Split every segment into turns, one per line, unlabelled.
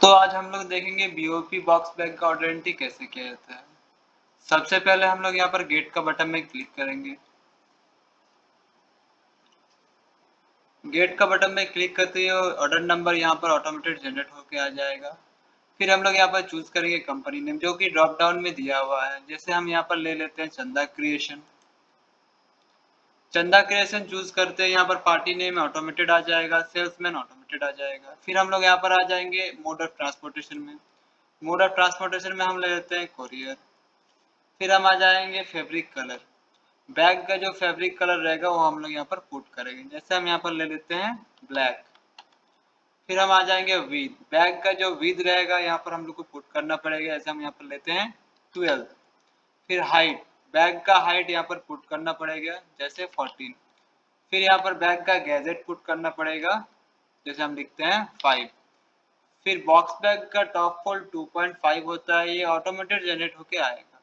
तो आज हम लोग देखेंगे बीओपी बॉक्स बैग का ऑर्डर एंट्री कैसे किया जाता है। सबसे पहले हम लोग यहाँ पर गेट का बटन में क्लिक करेंगे। गेट का बटन में क्लिक करते ही ऑर्डर नंबर यहाँ पर ऑटोमेटेड जनरेट होके आ जाएगा। फिर हम लोग यहाँ पर चूज करेंगे कंपनी नेम जो कि ड्रॉप डाउन में दिया हुआ है। जैसे हम यहाँ पर ले लेते हैं चंदा क्रिएशन। चंदा क्रिएशन चूज करते हैं, यहाँ पर पार्टी नेम ऑटोमेटेड आ जाएगा, सेल्समैन ऑटोमेटेड आ जाएगा। फिर हम लोग यहाँ पर आ जाएंगे मोड ऑफ ट्रांसपोर्टेशन में। मोड ऑफ ट्रांसपोर्टेशन में हम ले लेते हैं कोरियर। फिर हम आ जाएंगे फैब्रिक कलर। बैग का जो फैब्रिक कलर रहेगा वो हम लोग यहाँ पर पुट करेंगे। जैसे हम यहाँ पर ले लेते हैं ब्लैक। फिर हम आ जाएंगे विद। बैग का जो विद रहेगा यहाँ पर हम लोग को पुट करना पड़ेगा। जैसे हम यहाँ पर लेते हैं 12। फिर हाइट, बैग का हाइट यहाँ पर पुट करना पड़ेगा जैसे 14। फिर यहाँ पर बैग का गैजेट पुट करना पड़ेगा, जैसे हम लिखते हैं 5। फिर बॉक्स बैग का टॉप फोल्ड 2.5 होता है, ये ऑटोमेटेड जनरेट होके आएगा।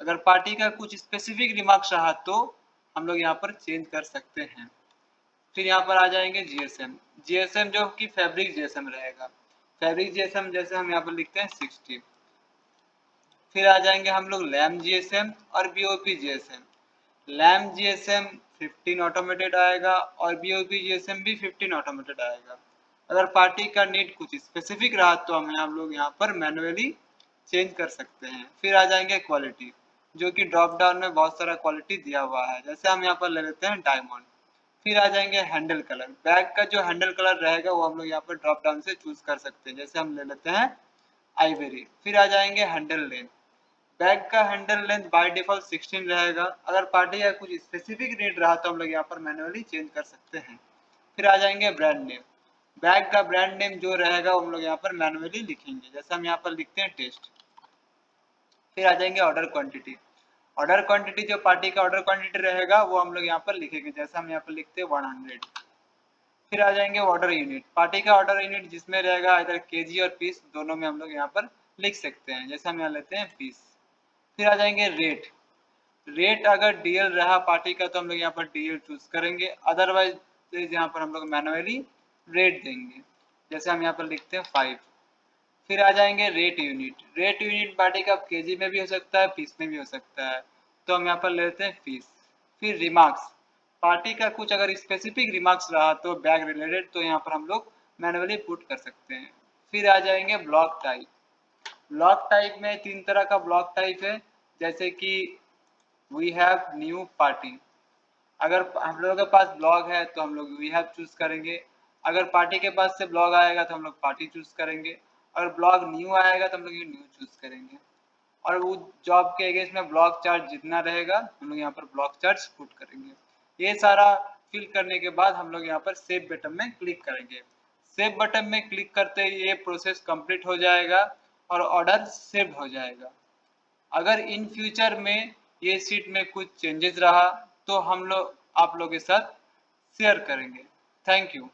अगर पार्टी का कुछ स्पेसिफिक रिमार्क्स रहा तो हम लोग यहाँ पर चेंज कर सकते हैं। फिर यहाँ पर आ जाएंगे जीएसएम। जीएसएम जो कि फैब्रिक जीएसएम रहेगा। फैब्रिक जीएसएम जैसे हम यहाँ पर लिखते हैं 60। फिर आ जाएंगे हम लोग लैम जीएसएम और BOP GSM. LAM GSM 15 automated आएगा और बीओपी जीएसएम भी 15 ऑटोमेटेड आएगा। अगर पार्टी का नीड कुछ स्पेसिफिक रहा तो हम लोग यहाँ पर मैनुअली चेंज कर सकते हैं। फिर आ जाएंगे क्वालिटी, जो कि ड्रॉप डाउन में बहुत सारा क्वालिटी दिया हुआ है। जैसे हम यहाँ पर ले लेते हैं डायमंड। फिर आ जाएंगे हैंडल कलर। बैग का जो हैंडल कलर रहेगा वो हम लोग यहाँ पर ड्रॉप डाउन से चूज कर सकते हैं। जैसे हम ले लेते हैं आइवरी। फिर आ जाएंगे हैंडल लेंथ। बैग का हैंडल लेंथ बाय डिफॉल्ट 16 रहेगा। अगर पार्टी या कुछ स्पेसिफिक नीड रहा तो हम लोग यहाँ पर मैनुअली चेंज कर सकते हैं। फिर आ जाएंगे ब्रांड नेम। बैग का ब्रांड नेम जो रहेगा हम लोग यहाँ पर मैनुअली लिखेंगे। जैसे हम यहाँ पर लिखते हैं टेस्ट। फिर आ जाएंगे ऑर्डर क्वांटिटी। ऑर्डर क्वांटिटी जो पार्टी का ऑर्डर क्वांटिटी रहेगा वो हम लोग यहाँ पर लिखेंगे। जैसे हम यहाँ पर लिखते हैं 100। फिर आ जाएंगे ऑर्डर यूनिट। पार्टी का ऑर्डर यूनिट जिसमें रहेगा इधर केजी और पीस, दोनों में हम लोग यहाँ पर लिख सकते हैं। जैसे हम यहाँ लेते हैं पीस। फिर आ जाएंगे रेट। रेट अगर डीएल रहा पार्टी का तो हम लोग यहाँ पर डीएल चूज करेंगे, अदरवाइज यहाँ पर हम लोग मैनुअली रेट देंगे। जैसे हम यहाँ पर लिखते हैं 5। फिर आ जाएंगे rate unit. Rate unit party का केजी में भी हो सकता है, पीस में भी हो सकता है, तो हम यहाँ पर ले लेते हैं पीस। फिर रिमार्क्स। पार्टी का कुछ अगर स्पेसिफिक रिमार्क्स रहा तो बैग रिलेटेड, तो यहाँ पर हम लोग मैनुअली पुट कर सकते हैं। फिर आ जाएंगे ब्लॉक टाइप। ब्लॉक टाइप में 3 तरह का ब्लॉक टाइप है। जैसे कि वी हैव न्यू पार्टी। अगर हम लोगों के पास ब्लॉग है तो हम लोग वी हैव चूज करेंगे। अगर पार्टी के पास से ब्लॉग आएगा तो हम लोग पार्टी चूज करेंगे। अगर ब्लॉग न्यू आएगा तो हम लोग न्यू चूज करेंगे। और वो जॉब के अगेंस्ट में ब्लॉक चार्ज जितना रहेगा हम लोग यहाँ पर ब्लॉक चार्ज पुट करेंगे। ये सारा फिल करने के बाद हम लोग यहाँ पर सेव बटन में क्लिक करेंगे। सेव बटन में क्लिक करते ही ये प्रोसेस कंप्लीट हो जाएगा और ऑर्डर सेव हो जाएगा। अगर इन फ्यूचर में ये सीट में कुछ चेंजेस रहा तो हम लोग आप लोग के साथ शेयर करेंगे। Thank you.